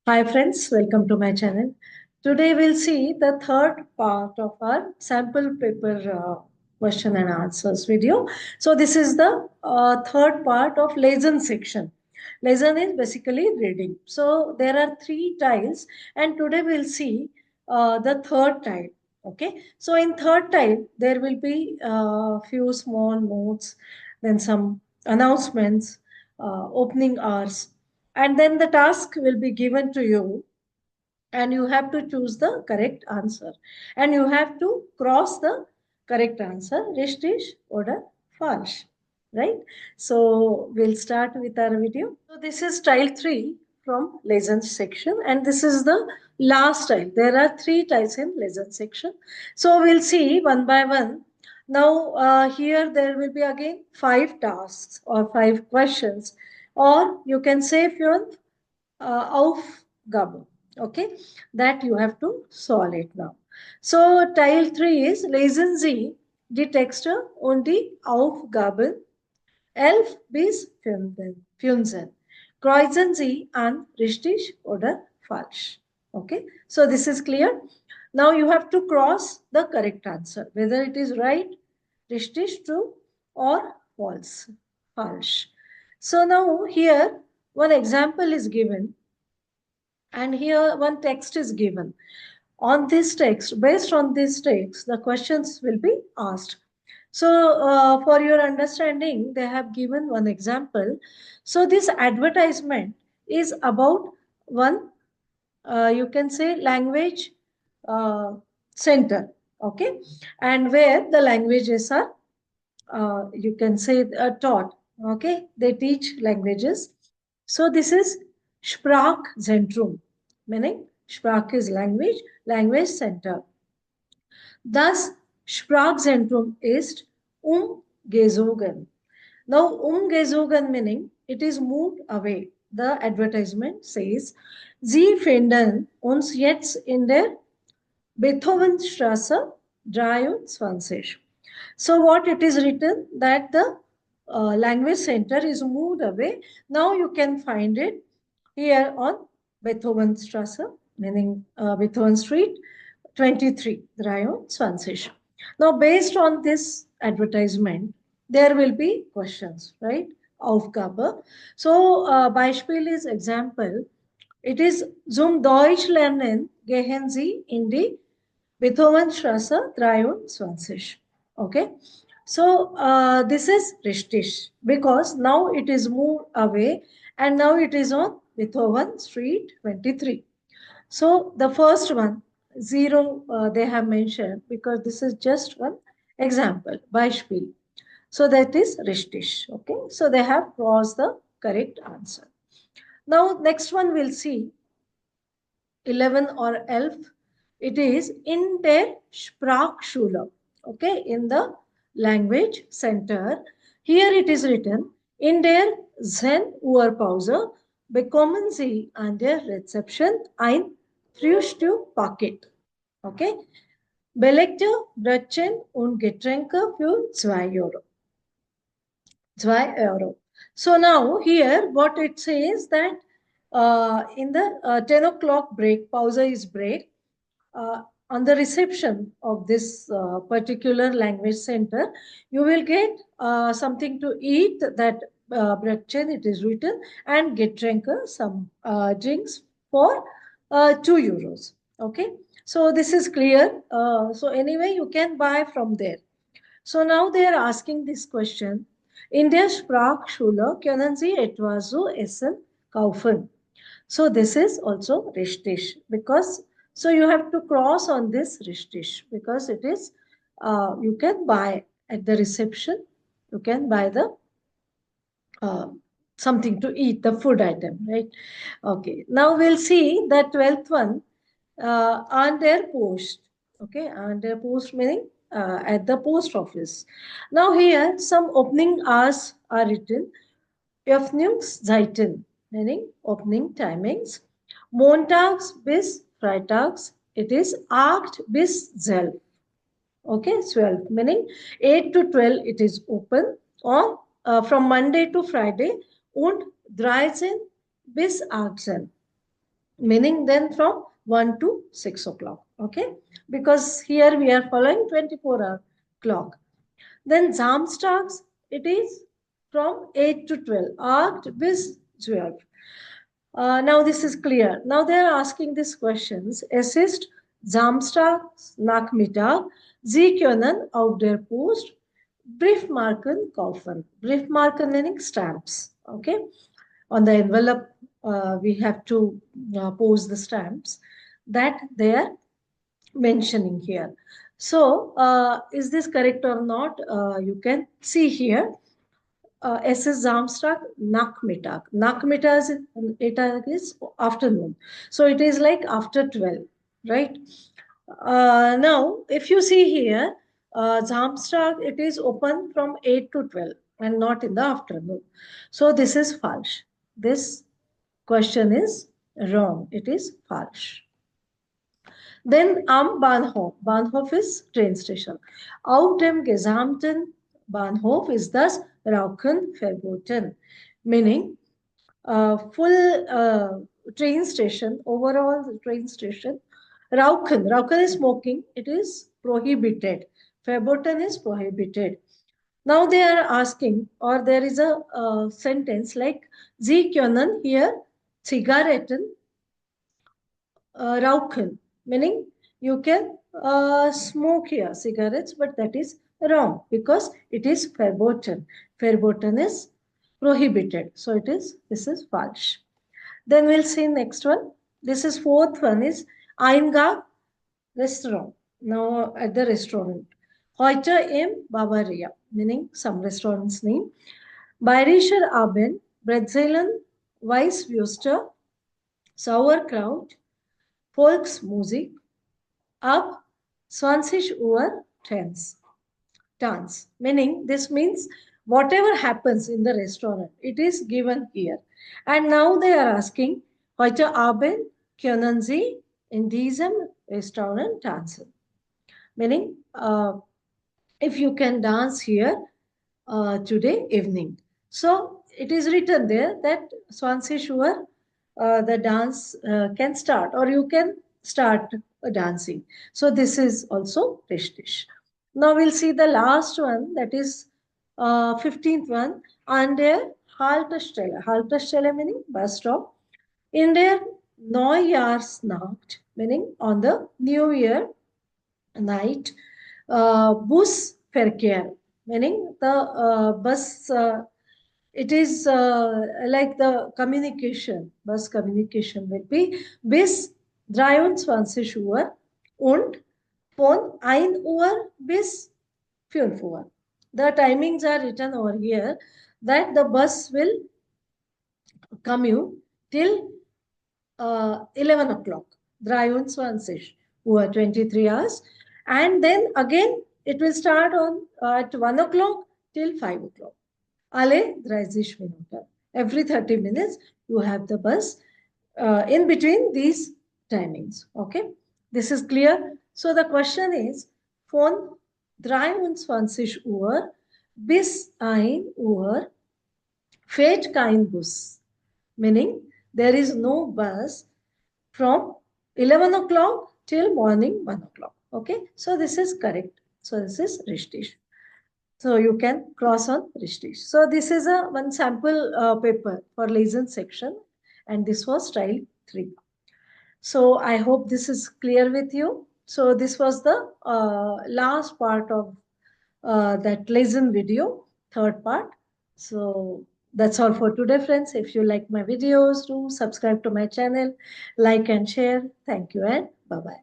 Hi friends, welcome to my channel. Today we'll see the third part of our sample paper question and answers video. So this is the third part of Lesen section. Lesen is basically reading. So there are three tiles and today we'll see the third tile. Okay. So in third tile there will be a few small notes, then some announcements, opening hours, and then the task will be given to you and you have to choose the correct answer and you have to cross the correct answer richtig oder falsch, right? So we'll start with our video. So this is tile 3 from lessons section and this is the last tile. There are three tiles in lesson section, so we'll see one by one. Now here there will be again five tasks or five questions, or you can say fünf Aufgabe. Okay, that you have to solve it now. So Teil 3 is lesen Sie die Texte und die Aufgaben 11 bis 15. Kreuzen Sie an richtig oder falsch. Okay, so this is clear. Now you have to cross the correct answer, whether it is right, richtig, true, or false, falsch. So now here one example is given and here one text is given. On this text, based on this text, the questions will be asked. So for your understanding, they have given one example. So this advertisement is about one, you can say, language uh, center, okay, and where the languages are, you can say, taught, okay, they teach languages. So this is Sprachzentrum, meaning Sprach is language, language center. Das Sprachzentrum ist umgezogen. Now, umgezogen meaning it is moved away. The advertisement says, Sie finden uns jetzt in der Beethovenstraße 23. So what it is written that the language center is moved away. Now you can find it here on Beethovenstraße, meaning Beethoven Street, 23, Rayon, 20. Now, based on this advertisement, there will be questions, right? Aufgabe. So, Beispiel is example. It is zum Deutsch lernen gehen Sie in die Beethovenstraße 23. Okay. So, this is richtig because now it is moved away and now it is on Beethoven Street 23. So the first one, zero, they have mentioned because this is just one example, Beispiel. So that is richtig. Okay. So they have crossed the correct answer. Now, next one we'll see 11 or 11. It is in der Sprachschule. Okay. In the language center. Here it is written in der 10 Uhr Pause bekommen Sie an der Rezeption ein Frühstückpaket. Okay. Belegte Brötchen und Getränke für 2 Euro. 2 Euro. So now here what it says that in the 10 o'clock break, pausa is break, on the reception of this particular language center, you will get something to eat, that Brötchen, it is written, and Getränke, some drinks for 2 euros. Okay, so this is clear. So anyway, you can buy from there. So now they are asking this question. In der Sprachschule können Sie etwas zu essen kaufen. So this is also richtig because so you have to cross on this richtig because it is you can buy at the reception, you can buy the uh, something to eat, the food item, right? Okay, now we'll see the 12th one, on their post. Okay, on their post meaning at the post office. Now here some opening hours are written. Öffnungszeiten, meaning opening timings. Montags bis Freitags, it is 8 bis 12. Okay, 12, meaning 8 to 12 it is open on from Monday to Friday und 13 bis 18. meaning then from 1 to 6 o'clock. Okay, because here we are following 24-hour clock. Then Samstags, it is from 8 to 12, 8 bis 12. Now this is clear. Now they are asking these questions. Es ist Samstags Nachmittag. Sie können auf der Post Briefmarken kaufen. Briefmarken meaning stamps. Okay. On the envelope, we have to post the stamps that they are mentioning here. So, is this correct or not? You can see here. Es ist Samstag Nachmittag. Nachmittag is afternoon. So it is like after 12, right? Now, if you see here, Samstag, it is open from 8 to 12 and not in the afternoon. So this is false. This question is wrong. It is false. Then am Bahnhof. Bahnhof is train station. Auf dem gesamten Bahnhof ist das Rauchen verboten. Meaning, full train station, overall train station, Rauchen. Rauchen is smoking. It is prohibited. Verboten is prohibited. Now they are asking, or there is a sentence like, Sie können hier Zigaretten rauchen, meaning you can smoke here cigarettes, but that is wrong because it is verboten. Verboten is prohibited. So it is, this is false. Then we'll see next one. This is fourth one is Eingang restaurant. Now at the restaurant. Heute im Bavaria, meaning some restaurant's name. Bayerischer Abend, Brezeln, Weißwürste, Sauerkraut, Volksmusik, ab 20 Uhr Tanz. Meaning, this means whatever happens in the restaurant, it is given here. And now they are asking, heute Abend können Sie in diesem Restaurant tanzen? Meaning, if you can dance here today evening. So it is written there that 20 Uhr the dance can start, or you can start dancing. So this is also richtig. Now we'll see the last one, that is 15th one, an der Haltestelle. Haltestelle meaning bus stop. In der Neujahrsnacht, meaning on the New Year night, Busverkehr, meaning the bus, it is like the communication, bus communication will be bis 23 Uhr und von 1 Uhr bis 5 Uhr. The timings are written over here that the bus will commute till 11 o'clock, 23 Uhr, 23 hours. And then again, it will start on at 1 o'clock till 5 o'clock. Alle 30 Minuten. Every 30 minutes, you have the bus in between these timings. Okay, this is clear. So the question is, von 23 Uhr bis 1 Uhr fährt kein Bus. Meaning, there is no bus from 11 o'clock till morning 1 o'clock. Okay, so this is correct. So this is richtig. So you can cross on richtig. So this is a one sample paper for Lesen section, and this was style 3. So I hope this is clear with you. So this was the last part of that Lesen video, third part. So that's all for today, friends. If you like my videos, do subscribe to my channel, like and share. Thank you and bye-bye.